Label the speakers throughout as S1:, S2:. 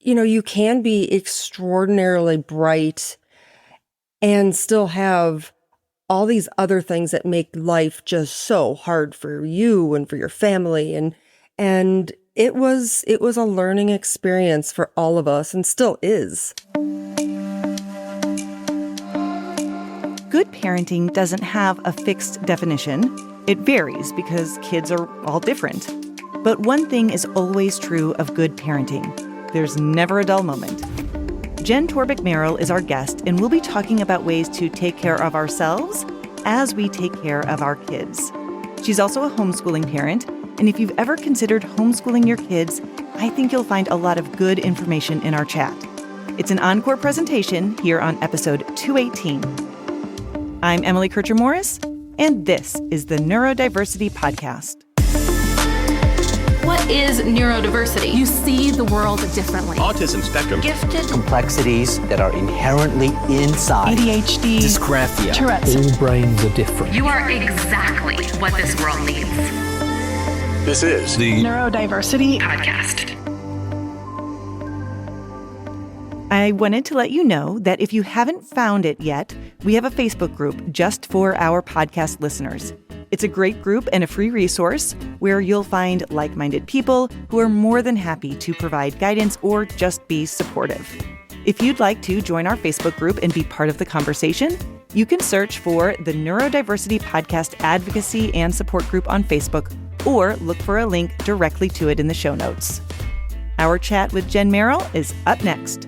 S1: you can be extraordinarily bright and still have all these other things that make life just so hard for you and for your family. And it was a learning experience for all of us and still is.
S2: Good parenting doesn't have a fixed definition. It varies because kids are all different. But one thing is always true of good parenting. There's never a dull moment. Jen Torbeck Merrill is our guest, and we'll be talking about ways to take care of ourselves as we take care of our kids. She's also a homeschooling parent, and if you've ever considered homeschooling your kids, I think you'll find a lot of good information in our chat. It's an encore presentation here on episode 218. I'm Emily Kircher-Morris, and this is the Neurodiversity Podcast.
S3: What is neurodiversity? You see the world differently.
S4: Autism spectrum.
S3: Gifted.
S5: Complexities that are inherently inside.
S2: ADHD.
S5: Dysgraphia.
S3: Tourette's.
S6: All brains are different.
S7: You are exactly what this world needs.
S4: This is the
S3: Neurodiversity
S7: Podcast.
S2: I wanted to let you know that if you haven't found it yet, we have a Facebook group just for our podcast listeners. It's a great group and a free resource where you'll find like-minded people who are more than happy to provide guidance or just be supportive. If you'd like to join our Facebook group and be part of the conversation, you can search for the Neurodiversity Podcast Advocacy and Support Group on Facebook or look for a link directly to it in the show notes. Our chat with Jen Merrill is up next.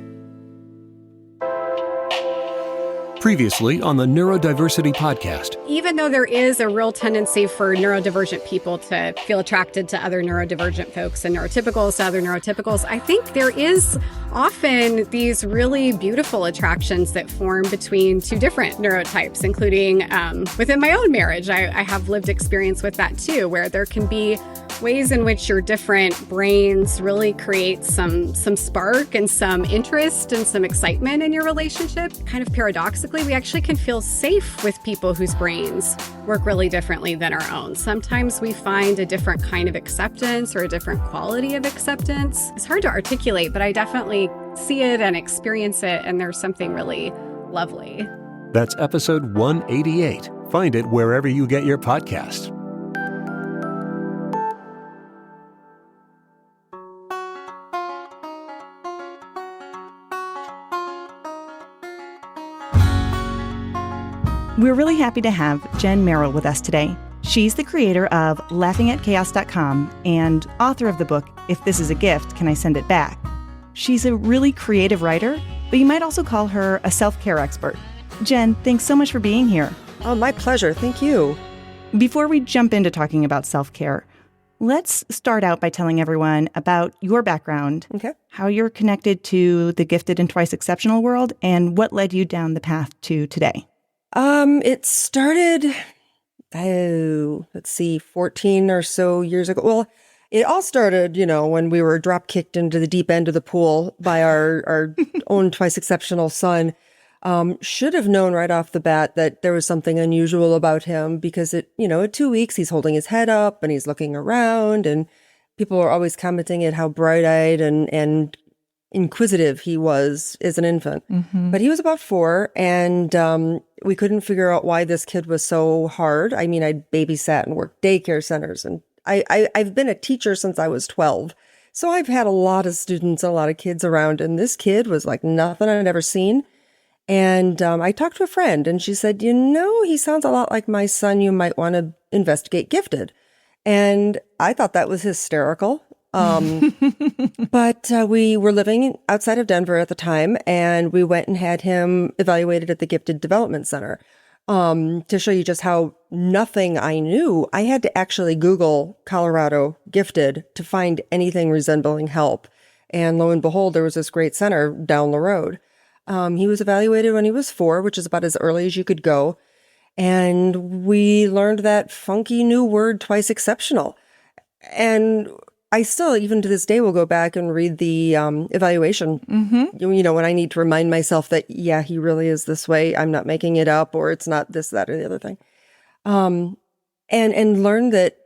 S4: previously on the Neurodiversity Podcast.
S8: Even though there is a real tendency for neurodivergent people to feel attracted to other neurodivergent folks and neurotypicals to other neurotypicals, I think there is often these really beautiful attractions that form between two different neurotypes, including within my own marriage. I have lived experience with that too, where there can be ways in which your different brains really create some spark and some interest and some excitement in your relationship. Kind of paradoxically, we actually can feel safe with people whose brains work really differently than our own. Sometimes we find a different kind of acceptance or a different quality of acceptance. It's hard to articulate, but I definitely see it and experience it, and there's something really lovely.
S4: That's episode 188. Find it wherever you get your podcasts.
S2: We're really happy to have Jen Merrill with us today. She's the creator of LaughingAtChaos.com and author of the book, If This Is a Gift, Can I Send It Back? She's a really creative writer, but you might also call her a self-care expert. Jen, thanks so much for being here.
S1: Oh, my pleasure. Thank you.
S2: Before we jump into talking about self-care, let's start out by telling everyone about your background,
S1: Okay.
S2: how you're connected to the gifted and twice exceptional world, and what led you down the path to today.
S1: It started, 14 or so years ago. Well, it all started, when we were drop kicked into the deep end of the pool by our own twice exceptional son. Should have known right off the bat that there was something unusual about him because at 2 weeks, he's holding his head up and he's looking around, and people are always commenting at how bright-eyed and inquisitive he was as an infant.
S2: Mm-hmm.
S1: But he was about 4, and we couldn't figure out why this kid was so hard. I mean, I babysat and worked daycare centers, and I've been a teacher since I was 12. So I've had a lot of students and a lot of kids around, and this kid was like nothing I'd ever seen. And I talked to a friend, and she said, he sounds a lot like my son. You might want to investigate gifted. And I thought that was hysterical. But we were living outside of Denver at the time, and we went and had him evaluated at the Gifted Development Center. To show you just how nothing I knew, I had to actually Google Colorado gifted to find anything resembling help. And lo and behold, there was this great center down the road. He was evaluated when he was 4, which is about as early as you could go. And we learned that funky new word, twice exceptional. And I still, even to this day, will go back and read the evaluation, when I need to remind myself that, yeah, he really is this way. I'm not making it up, or it's not this, that, or the other thing. And learn that,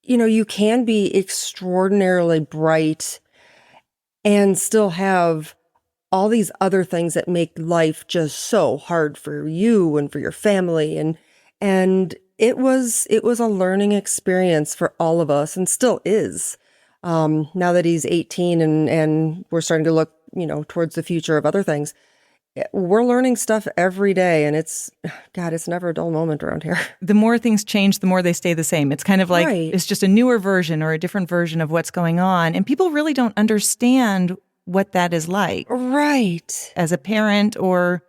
S1: you can be extraordinarily bright and still have all these other things that make life just so hard for you and for your family. And it was a learning experience for all of us, and still is. Now that he's 18 and we're starting to look, towards the future of other things, we're learning stuff every day, and it's never a dull moment around here.
S2: The more things change, the more they stay the same. It's kind of like
S1: Right.
S2: It's just a newer version or a different version of what's going on. And people really don't understand what that is like
S1: Right.
S2: as a parent or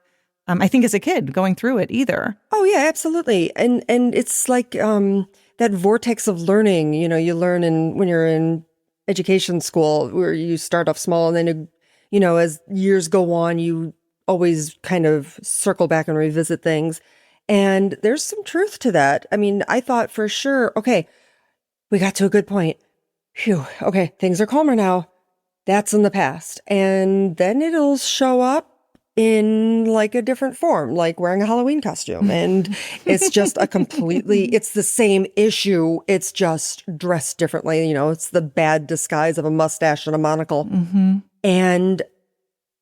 S2: I think as a kid going through it either.
S1: Oh yeah, absolutely. And it's like that vortex of learning, you learn when you're in education school, where you start off small, and then as years go on, you always kind of circle back and revisit things. And there's some truth to that. I mean, I thought for sure, okay, we got to a good point. Phew, okay, things are calmer now. That's in the past. And then it'll show up in like a different form, like wearing a Halloween costume. And it's just it's the same issue. It's just dressed differently. It's the bad disguise of a mustache and a monocle.
S2: Mm-hmm.
S1: And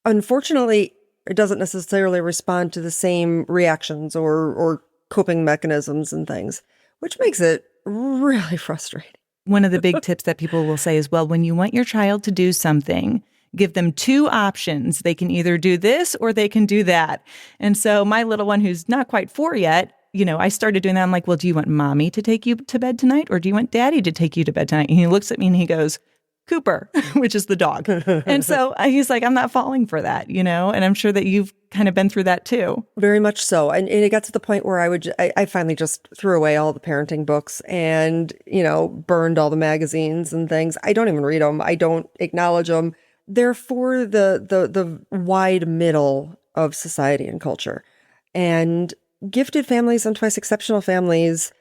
S1: unfortunately, it doesn't necessarily respond to the same reactions or coping mechanisms and things, which makes it really frustrating.
S2: One of the big tips that people will say is, well, when you want your child to do something, give them two options. They can either do this or they can do that. And so my little one, who's not quite 4 yet, I started doing that. I'm like, well, do you want mommy to take you to bed tonight, or do you want daddy to take you to bed tonight? And he looks at me and he goes, Cooper, which is the dog. And so he's like, I'm not falling for that, and I'm sure that you've kind of been through that too.
S1: Very much so. And it got to the point where I finally just threw away all the parenting books and, burned all the magazines and things. I don't even read them. I don't acknowledge them. They're for the wide middle of society and culture. And gifted families and twice exceptional families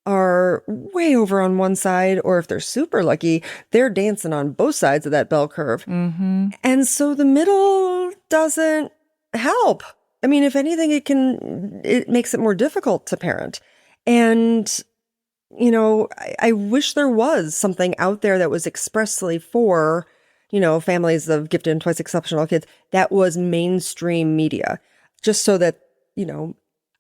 S1: are way over on one side, or if they're super lucky, they're dancing on both sides of that bell curve.
S2: Mm-hmm.
S1: And so the middle doesn't help. I mean, if anything, it makes it more difficult to parent. And, I wish there was something out there that was expressly for, families of gifted and twice exceptional kids that was mainstream media, just so that,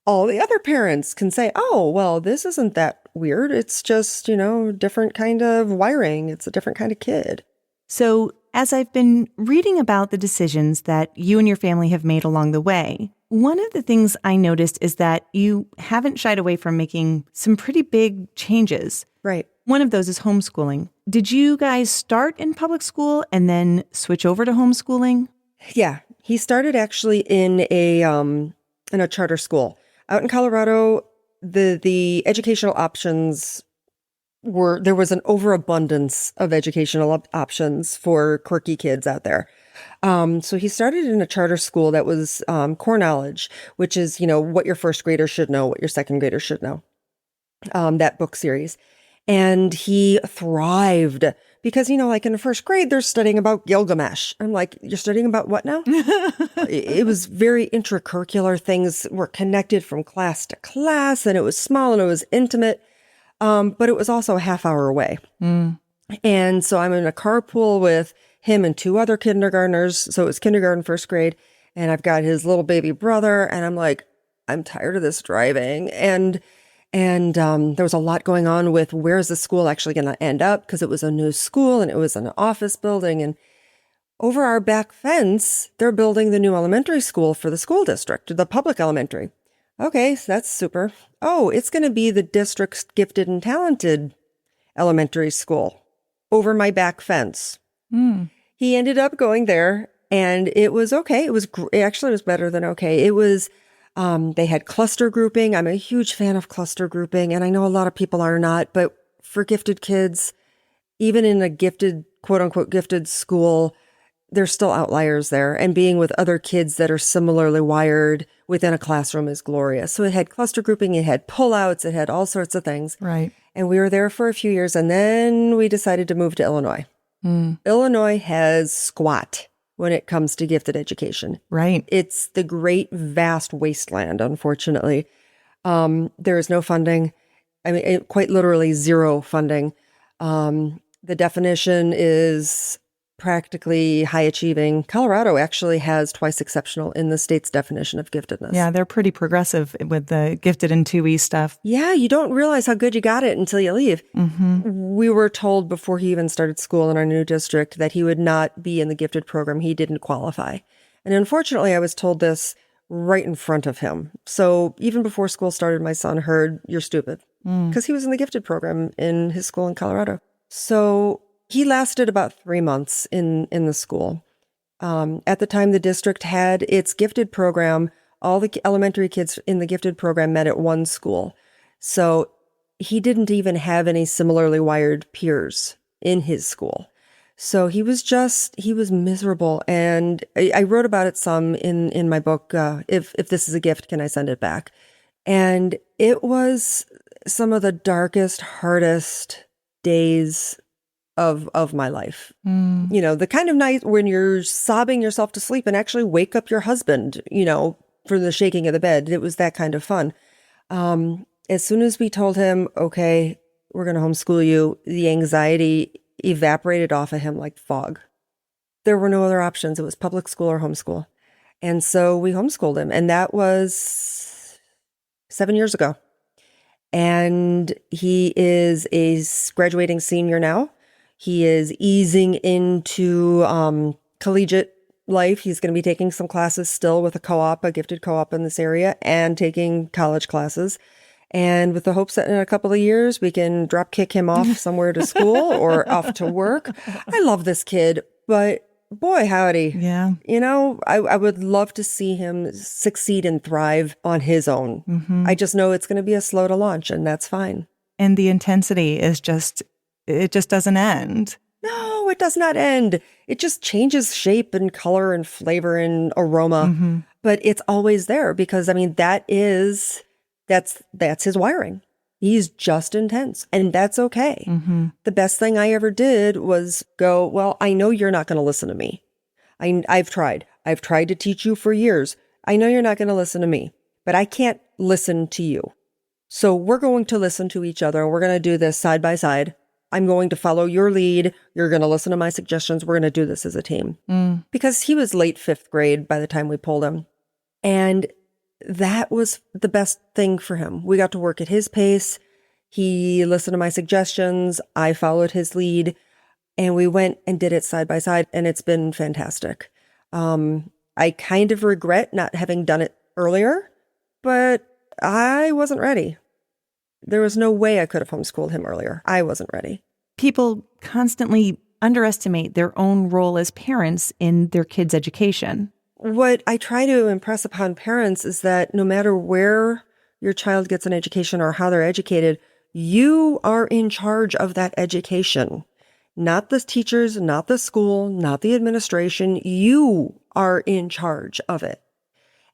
S1: all the other parents can say, oh, well, this isn't that weird. It's just, different kind of wiring. It's a different kind of kid.
S2: So as I've been reading about the decisions that you and your family have made along the way, one of the things I noticed is that you haven't shied away from making some pretty big changes.
S1: Right.
S2: One of those is homeschooling. Did you guys start in public school and then switch over to homeschooling?
S1: Yeah. He started actually in a charter school. Out in Colorado, the educational options there was an overabundance of educational options for quirky kids out there. So he started in a charter school that was core knowledge, which is, what your first grader should know, what your second grader should know, that book series. And he thrived because, like in the first grade, they're studying about Gilgamesh. I'm like, you're studying about what now? It was very intracurricular. Things were connected from class to class, and it was small and it was intimate. But it was also a half hour away.
S2: Mm.
S1: And so I'm in a carpool with him and 2 other kindergartners. So it was kindergarten, first grade. And I've got his little baby brother. And I'm like, I'm tired of this driving. And there was a lot going on with where's the school actually going to end up? Because it was a new school and it was an office building. And over our back fence, they're building the new elementary school for the school district, the public elementary. Okay, so that's super. Oh, it's going to be the district's gifted and talented elementary school over my back fence.
S2: Mm.
S1: He ended up going there, and it was okay. It actually was better than okay. It was, they had cluster grouping. I'm a huge fan of cluster grouping, and I know a lot of people are not, but for gifted kids, even in a gifted, quote unquote, gifted school, there's still outliers there, and being with other kids that are similarly wired within a classroom is glorious. So it had cluster grouping, it had pullouts, it had all sorts of things.
S2: Right.
S1: And we were there for a few years, and then we decided to move to Illinois.
S2: Mm.
S1: Illinois has squat when it comes to gifted education.
S2: Right.
S1: It's the great, vast wasteland, unfortunately. There is no funding. I mean, quite literally zero funding. The definition is practically high achieving. Colorado actually has twice exceptional in the state's definition of giftedness.
S2: Yeah, they're pretty progressive with the gifted and 2E stuff.
S1: Yeah, you don't realize how good you got it until you leave. We were told before he even started school in our new district that he would not be in the gifted program. He didn't qualify. And unfortunately, I was told this right in front of him. So even before school started, my son heard, "You're stupid," because he was in the gifted program in his school in Colorado. So he lasted about 3 months in the school. At the time the district had its gifted program, all the elementary kids in the gifted program met at one school. So he didn't even have any similarly wired peers in his school. So he was miserable. And I wrote about it some in my book, If This Is a Gift, Can I Send It Back? And it was some of the darkest, hardest days of my life. You know, the kind of night when you're sobbing yourself to sleep and actually wake up your husband, you know, for the shaking of the bed. It was that kind of fun. As soon as we told him, okay, we're going to homeschool you, the anxiety evaporated off of him like fog. There were no other options. It was public school or homeschool. And so we homeschooled him. And that was 7 years ago. And he is a graduating senior now. He is easing into collegiate life. He's going to be taking some classes still with a gifted co-op in this area, and taking college classes. And with the hopes that in a couple of years, we can drop kick him off somewhere to school or off to work. I love this kid, but boy, howdy.
S2: Yeah.
S1: You know, I would love to see him succeed and thrive on his own. I just know it's going to be a slow to launch, and that's fine.
S2: And the intensity is it just doesn't end.
S1: No, it does not end. It just changes shape and color and flavor and aroma. But it's always there because, I mean, that's his wiring. He's just intense, and that's okay. The best thing I ever did was go, well, I know you're not going to listen to me. I've tried to teach you for years. I know you're not going to listen to me, but I can't listen to you. So we're going to listen to each other, and we're going to do this side by side. I'm going to follow your lead. You're going to listen to my suggestions. We're going to do this as a team. Because he was late 5th grade by the time we pulled him. And that was the best thing for him. We got to work at his pace. He listened to my suggestions. I followed his lead. And we went and did it side by side. And it's been fantastic. I kind of regret not having done it earlier, but I wasn't ready. There was no way I could have homeschooled him earlier. I wasn't ready.
S2: People constantly underestimate their own role as parents in their kids' education.
S1: What I try to impress upon parents is that no matter where your child gets an education or how they're educated, you are in charge of that education. Not the teachers, not the school, not the administration. You are in charge of it.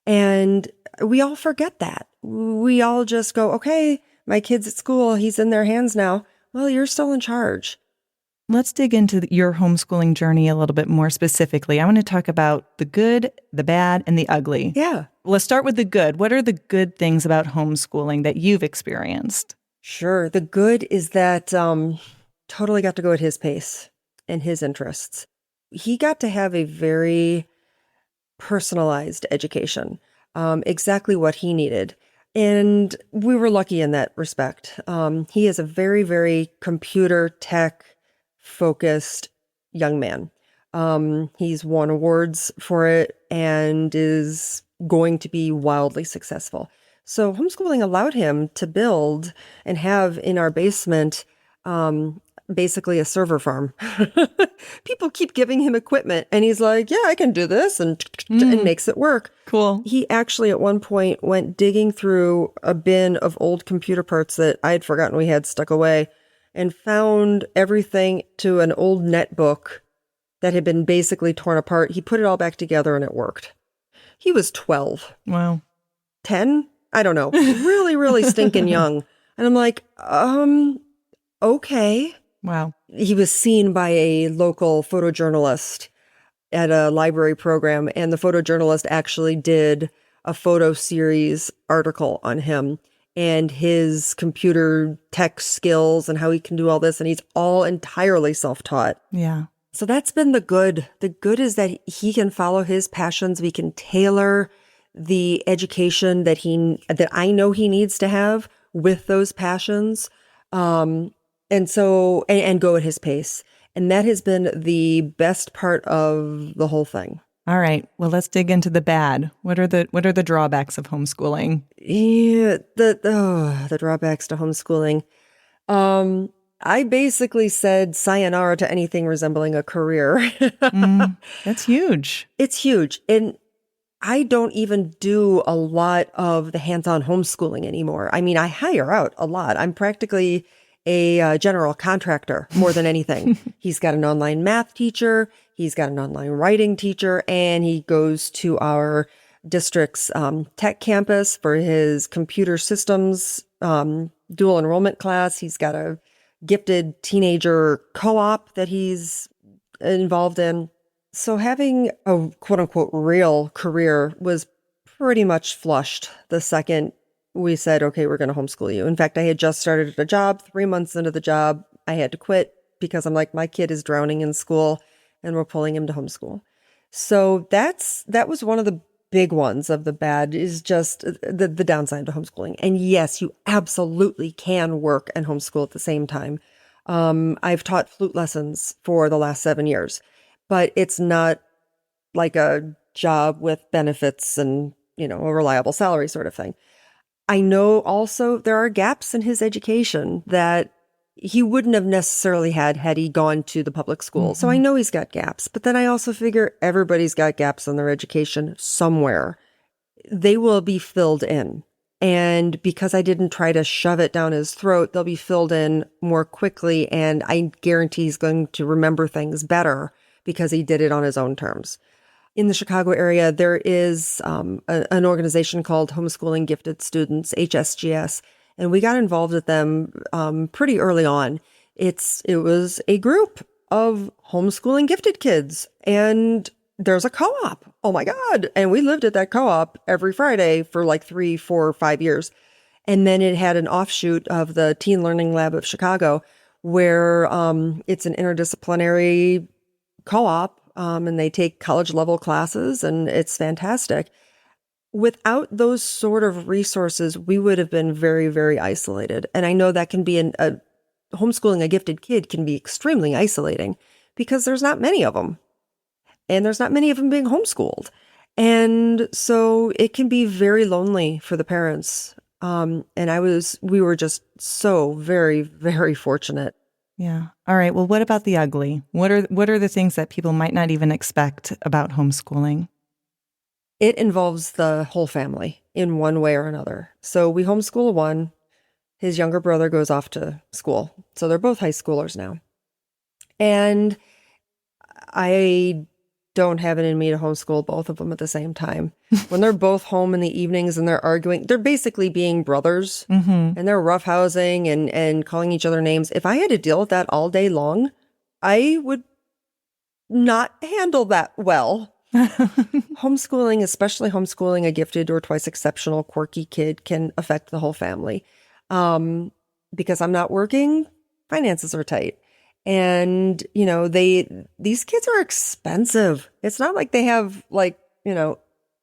S1: And we all forget that. We all just go, okay, my kid's at school, he's in their hands now. Well, you're still in charge.
S2: Let's dig into your homeschooling journey a little bit more specifically. I want to talk about the good, the bad, and the ugly.
S1: Yeah.
S2: Let's start with the good. What are the good things about homeschooling that you've experienced?
S1: Sure. The good is that totally got to go at his pace and his interests. He got to have a very personalized education, exactly what he needed. And we were lucky in that respect. He is a very, very computer tech focused young man. He's won awards for it and is going to be wildly successful. So homeschooling allowed him to build and have in our basement basically a server farm. People keep giving him equipment and he's like, yeah, I can do this, and makes it work.
S2: Cool.
S1: He actually at one point went digging through a bin of old computer parts that I had forgotten we had stuck away and found everything to an old netbook that had been basically torn apart. He put it all back together and it worked. He was 12.
S2: Wow.
S1: 10? I don't know. Really, really stinking young. And I'm like, okay.
S2: Wow.
S1: He was seen by a local photojournalist at a library program, and the photojournalist actually did a photo series article on him and his computer tech skills and how he can do all this. And he's all entirely self-taught.
S2: Yeah.
S1: So that's been the good. The good is that he can follow his passions. We can tailor the education that I know he needs to have with those passions. And go at his pace. And that has been the best part of the whole thing.
S2: All right. Well, let's dig into the bad. What are the drawbacks of homeschooling?
S1: Yeah, the drawbacks to homeschooling. I basically said sayonara to anything resembling a career.
S2: That's huge.
S1: It's huge. And I don't even do a lot of the hands-on homeschooling anymore. I mean, I hire out a lot. I'm practically a general contractor more than anything. He's got an online math teacher. He's got an online writing teacher, and he goes to our district's tech campus for his computer systems dual enrollment class. He's got a gifted teenager co-op that he's involved in. So having a quote unquote real career was pretty much flushed the second we said, okay, we're going to homeschool you. In fact, I had just started a job. 3 months into the job, I had to quit because I'm like, my kid is drowning in school and we're pulling him to homeschool. So that was one of the big ones of the bad, is just the downside to homeschooling. And yes, you absolutely can work and homeschool at the same time. I've taught flute lessons for the last 7 years, but it's not like a job with benefits and, a reliable salary sort of thing. I know also there are gaps in his education that he wouldn't have necessarily had he gone to the public school. Mm-hmm. So I know he's got gaps, but then I also figure everybody's got gaps in their education somewhere. They will be filled in. And because I didn't try to shove it down his throat, they'll be filled in more quickly. And I guarantee he's going to remember things better because he did it on his own terms. In the Chicago area, there is an organization called Homeschooling Gifted Students, HSGS, and we got involved with them pretty early on. It was a group of homeschooling gifted kids, and there's a co-op. Oh my God. And we lived at that co-op every Friday for like 3, 4, 5 years. And then it had an offshoot of the Teen Learning Lab of Chicago, where it's an interdisciplinary co-op. And they take college level classes, and it's fantastic. Without those sort of resources, we would have been very, very isolated. And I know that can be homeschooling a gifted kid can be extremely isolating because there's not many of them, and there's not many of them being homeschooled. And so it can be very lonely for the parents. And we were just so very, very fortunate.
S2: Yeah. All right. Well, what about the ugly? What are the things that people might not even expect about homeschooling?
S1: It involves the whole family in one way or another. So we homeschool one. His younger brother goes off to school. So they're both high schoolers now. And I don't have it in me to homeschool both of them at the same time. When they're both home in the evenings and they're arguing, they're basically being brothers, and they're roughhousing and calling each other names. If I had to deal with that all day long, I would not handle that well. Homeschooling, especially homeschooling a gifted or twice exceptional quirky kid, can affect the whole family. Because I'm not working, finances are tight. And, these kids are expensive. It's not like they have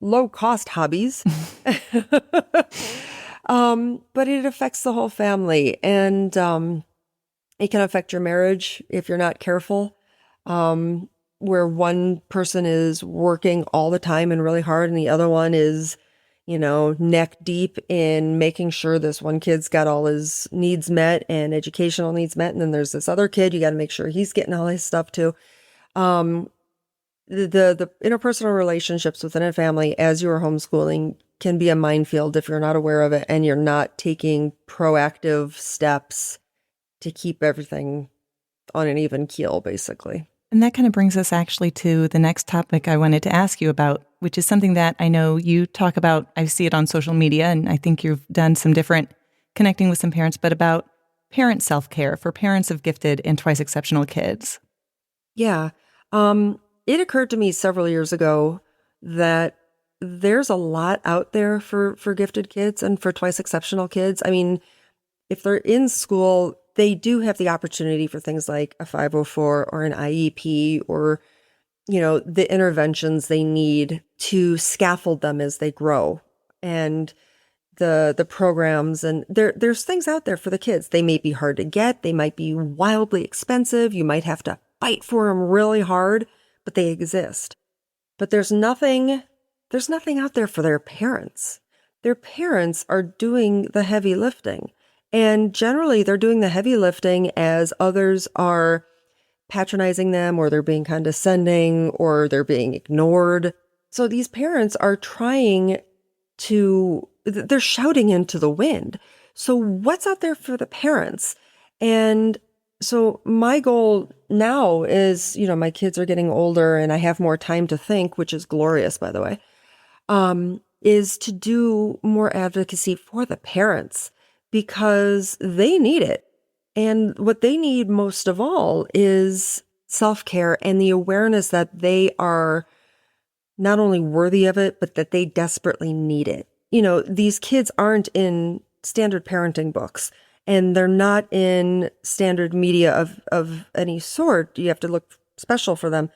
S1: low cost hobbies. But it affects the whole family, and it can affect your marriage if you're not careful. Where one person is working all the time and really hard, and the other one is, neck deep in making sure this one kid's got all his needs met and educational needs met. And then there's this other kid, you got to make sure he's getting all his stuff too. The interpersonal relationships within a family as you are homeschooling can be a minefield if you're not aware of it and you're not taking proactive steps to keep everything on an even keel, basically.
S2: And that kind of brings us actually to the next topic I wanted to ask you about, which is something that I know you talk about. I see it on social media, and I think you've done some different connecting with some parents, but about parent self-care for parents of gifted and twice exceptional kids.
S1: Yeah. It occurred to me several years ago that there's a lot out there for gifted kids and for twice exceptional kids. I mean, if they're in school, they do have the opportunity for things like a 504 or an IEP or, the interventions they need to scaffold them as they grow. And the programs, and there's things out there for the kids. They may be hard to get. They might be wildly expensive. You might have to fight for them really hard, but they exist. But there's nothing out there for their parents. Their parents are doing the heavy lifting. And generally they're doing the heavy lifting as others are patronizing them, or they're being condescending, or they're being ignored. So these parents are they're shouting into the wind. So what's out there for the parents? And so my goal now is, my kids are getting older and I have more time to think, which is glorious, by the way, is to do more advocacy for the parents because they need it. And what they need most of all is self-care and the awareness that they are not only worthy of it, but that they desperately need it. These kids aren't in standard parenting books, and they're not in standard media of any sort. You have to look special for them.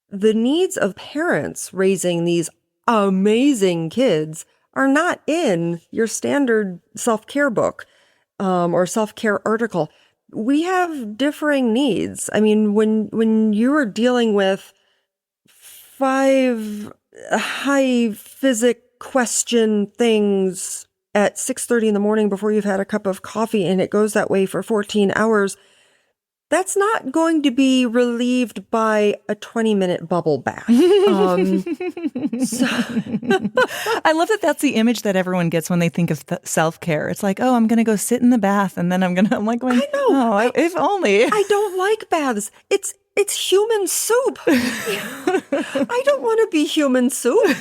S1: The needs of parents raising these amazing kids are not in your standard self-care book or self-care article. We have differing needs. I mean, when you are dealing with 5 high physics question things at 6:30 in the morning before you've had a cup of coffee, and it goes that way for 14 hours, that's not going to be relieved by a 20-minute bubble bath.
S2: I love that that's the image that everyone gets when they think of self-care. It's like, oh, I'm going to go sit in the bath, and then I'm like going,
S1: I know.
S2: Oh, if only.
S1: I don't like baths. It's human soup. I don't want to be human soup.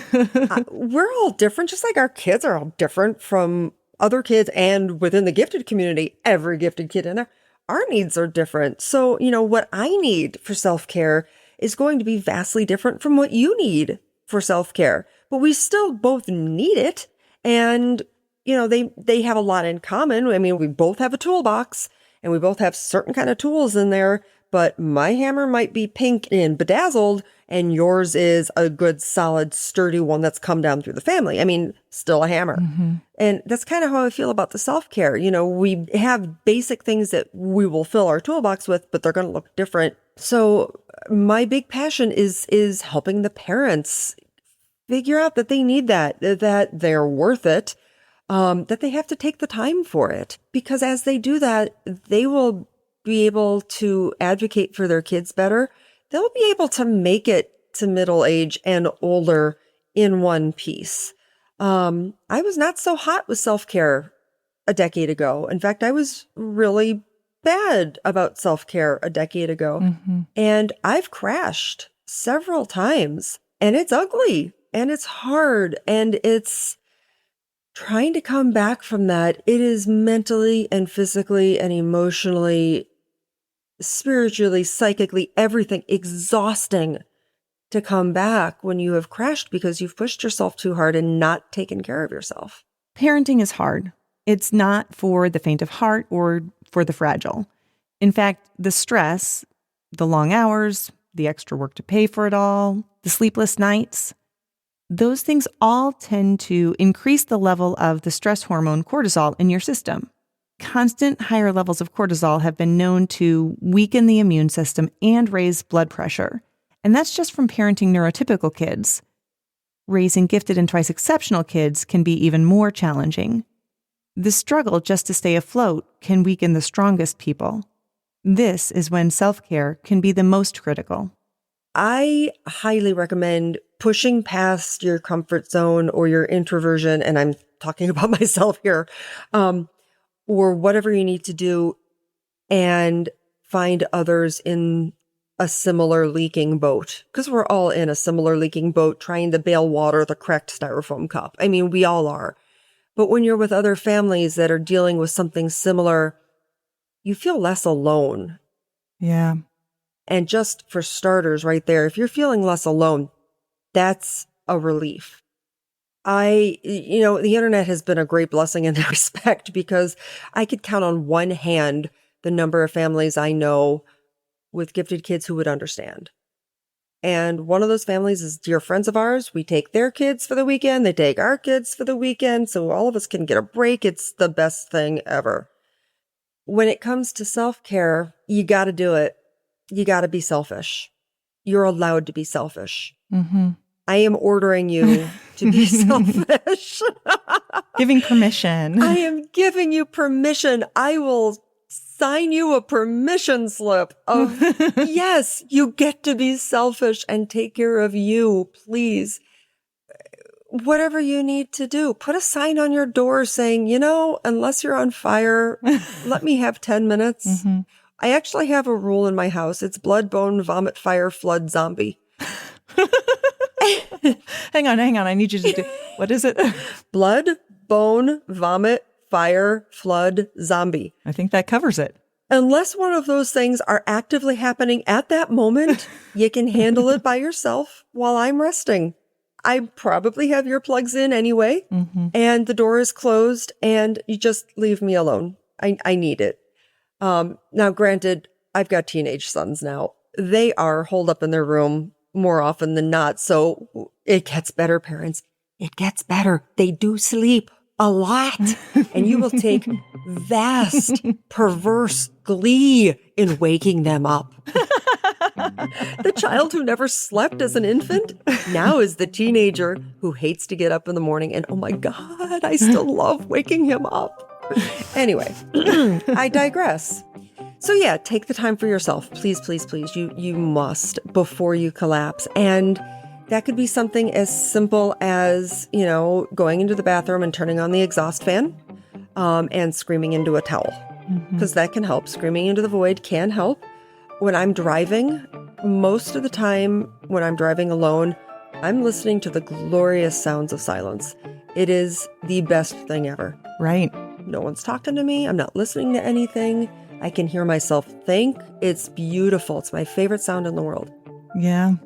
S1: We're all different, just like our kids are all different from other kids, and within the gifted community, every gifted kid in there, our needs are different. So, what I need for self-care is going to be vastly different from what you need for self-care, but we still both need it. And, they have a lot in common. I mean, we both have a toolbox and we both have certain kind of tools in there, but my hammer might be pink and bedazzled and yours is a good, solid, sturdy one that's come down through the family. I mean, still a hammer. Mm-hmm. And that's kind of how I feel about the self-care. We have basic things that we will fill our toolbox with, but they're going to look different. So my big passion is helping the parents figure out that they need that they're worth it, that they have to take the time for it. Because as they do that, they will be able to advocate for their kids better. They'll be able to make it to middle age and older in one piece. I was not so hot with self-care a decade ago. In fact, I was really bad about self-care a decade ago. Mm-hmm. And I've crashed several times, and it's ugly and it's hard and it's trying to come back from that. It is mentally and physically and emotionally, spiritually, psychically, everything exhausting to come back when you have crashed because you've pushed yourself too hard and not taken care of yourself.
S2: Parenting is hard. It's not for the faint of heart or for the fragile. In fact, the stress, the long hours, the extra work to pay for it all, the sleepless nights, those things all tend to increase the level of the stress hormone cortisol in your system. Constant higher levels of cortisol have been known to weaken the immune system and raise blood pressure. And that's just from parenting neurotypical kids. Raising gifted and twice exceptional kids can be even more challenging. The struggle just to stay afloat can weaken the strongest people. This is when self-care can be the most critical.
S1: I highly recommend pushing past your comfort zone or your introversion, and I'm talking about myself here, or whatever you need to do, and find others in a similar leaking boat, because we're all in a similar leaking boat trying to bail water the cracked styrofoam cup. I mean, we all are. But when you're with other families that are dealing with something similar, you feel less alone.
S2: Yeah.
S1: And just for starters right there, if you're feeling less alone, that's a relief. The internet has been a great blessing in that respect, because I could count on one hand the number of families I know with gifted kids who would understand. And one of those families is dear friends of ours. We take their kids for the weekend. They take our kids for the weekend. So all of us can get a break. It's the best thing ever. When it comes to self-care, you got to do it. You got to be selfish. You're allowed to be selfish.
S2: Mm-hmm.
S1: I am ordering you to be selfish.
S2: Giving permission.
S1: I am giving you permission. I will sign you a permission slip of, yes, you get to be selfish and take care of you, please. Whatever you need to do, put a sign on your door saying, unless you're on fire, let me have 10 minutes.
S2: Mm-hmm.
S1: I actually have a rule in my house. It's blood, bone, vomit, fire, flood, zombie.
S2: Hang on. I need you to do, what is it?
S1: Blood, bone, vomit, fire, flood, zombie.
S2: I think that covers it.
S1: Unless one of those things are actively happening at that moment, you can handle it by yourself while I'm resting. I probably have earplugs in anyway, and the door is closed, and you just leave me alone. I need it. Now, granted, I've got teenage sons now. They are holed up in their room more often than not, so it gets better, parents. It gets better. They do sleep a lot, and you will take vast, perverse glee in waking them up. The child who never slept as an infant now is the teenager who hates to get up in the morning, and oh my God, I still love waking him up. Anyway, I digress. So yeah, take the time for yourself. Please, please, please. You must before you collapse. And that could be something as simple as, going into the bathroom and turning on the exhaust fan and screaming into a towel, because that can help. Screaming into the void can help. When I'm driving, most of the time when I'm driving alone, I'm listening to the glorious sounds of silence. It is the best thing ever.
S2: Right.
S1: No one's talking to me. I'm not listening to anything. I can hear myself think. It's beautiful. It's my favorite sound in the world.
S2: Yeah.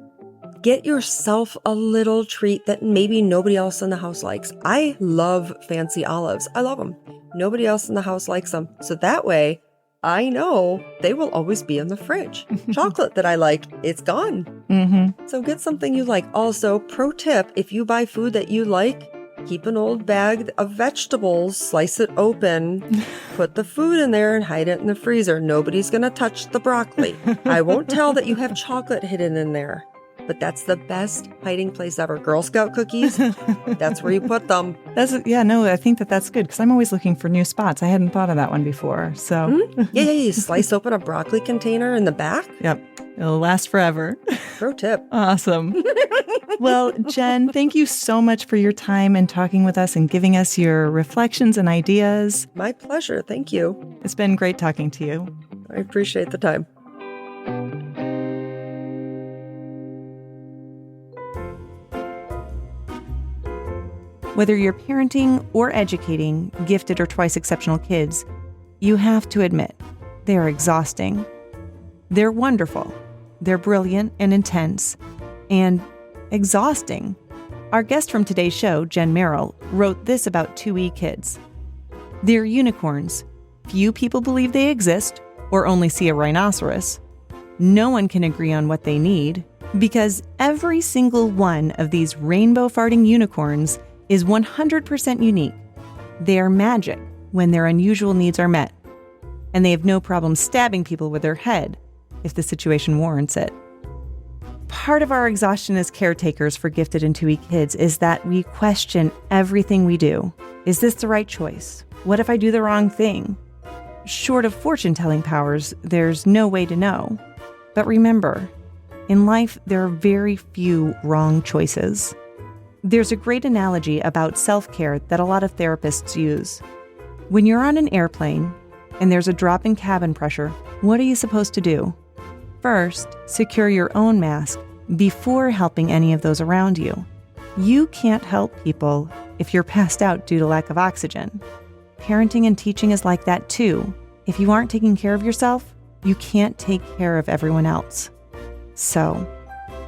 S1: Get yourself a little treat that maybe nobody else in the house likes. I love fancy olives. I love them. Nobody else in the house likes them. So that way, I know they will always be in the fridge. Chocolate that I like, it's gone.
S2: Mm-hmm.
S1: So get something you like. Also, pro tip, if you buy food that you like, keep an old bag of vegetables, slice it open, put the food in there and hide it in the freezer. Nobody's going to touch the broccoli. I won't tell that you have chocolate hidden in there, but that's the best hiding place ever. Girl Scout cookies, that's where you put them.
S2: I think that's good because I'm always looking for new spots. I hadn't thought of that one before. So
S1: Yeah, you slice open a broccoli container in the back.
S2: Yep. It'll last forever.
S1: Pro tip.
S2: Awesome. Well, Jen, thank you so much for your time and talking with us and giving us your reflections and ideas.
S1: My pleasure. Thank you.
S2: It's been great talking to you.
S1: I appreciate the time.
S2: Whether you're parenting or educating gifted or twice exceptional kids, you have to admit they're exhausting. They're wonderful. They're brilliant and intense and exhausting. Our guest from today's show, Jen Merrill, wrote this about 2E kids. They're unicorns. Few people believe they exist or only see a rhinoceros. No one can agree on what they need because every single one of these rainbow farting unicorns is 100% unique. They are magic when their unusual needs are met, and they have no problem stabbing people with their head if the situation warrants it. Part of our exhaustion as caretakers for gifted and 2E kids is that we question everything we do. Is this the right choice? What if I do the wrong thing? Short of fortune-telling powers, there's no way to know. But remember, in life, there are very few wrong choices. There's a great analogy about self-care that a lot of therapists use. When you're on an airplane and there's a drop in cabin pressure, what are you supposed to do? First, secure your own mask before helping any of those around you. You can't help people if you're passed out due to lack of oxygen. Parenting and teaching is like that too. If you aren't taking care of yourself, you can't take care of everyone else. So,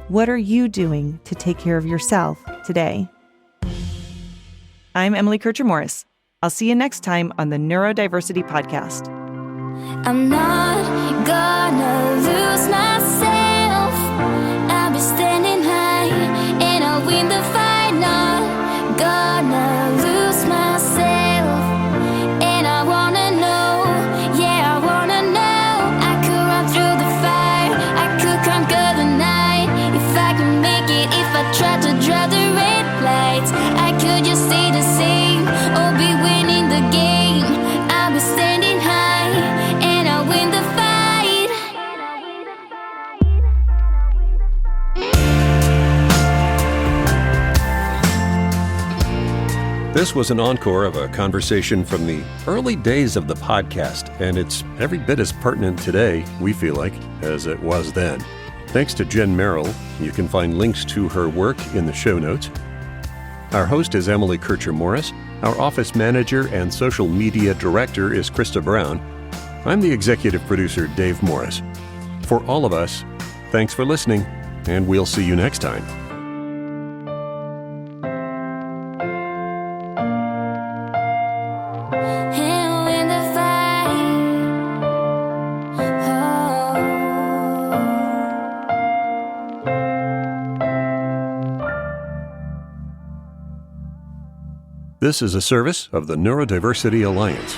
S2: what are you doing to take care of yourself today? I'm Emily Kircher Morris. I'll see you next time on the Neurodiversity Podcast.
S6: I'm not gonna lose myself. I'll be standing high and I'll win the fight. Not gonna lose myself. And I wanna know, yeah, I wanna know. I could run through the fire, I could conquer the night. If I can make it, if I try to draw the red lights, I could just stay the same or be winning the game. I'll be standing high and I'll win the fight.
S4: This was an encore of a conversation from the early days of the podcast, and it's every bit as pertinent today, we feel like, as it was then. Thanks to Jen Merrill. You can find links to her work in the show notes. Our host is Emily Kircher-Morris. Our office manager and social media director is Krista Brown. I'm the executive producer, Dave Morris. For all of us, thanks for listening, and we'll see you next time.
S6: And win the fight.
S4: This is a service of the Neurodiversity Alliance.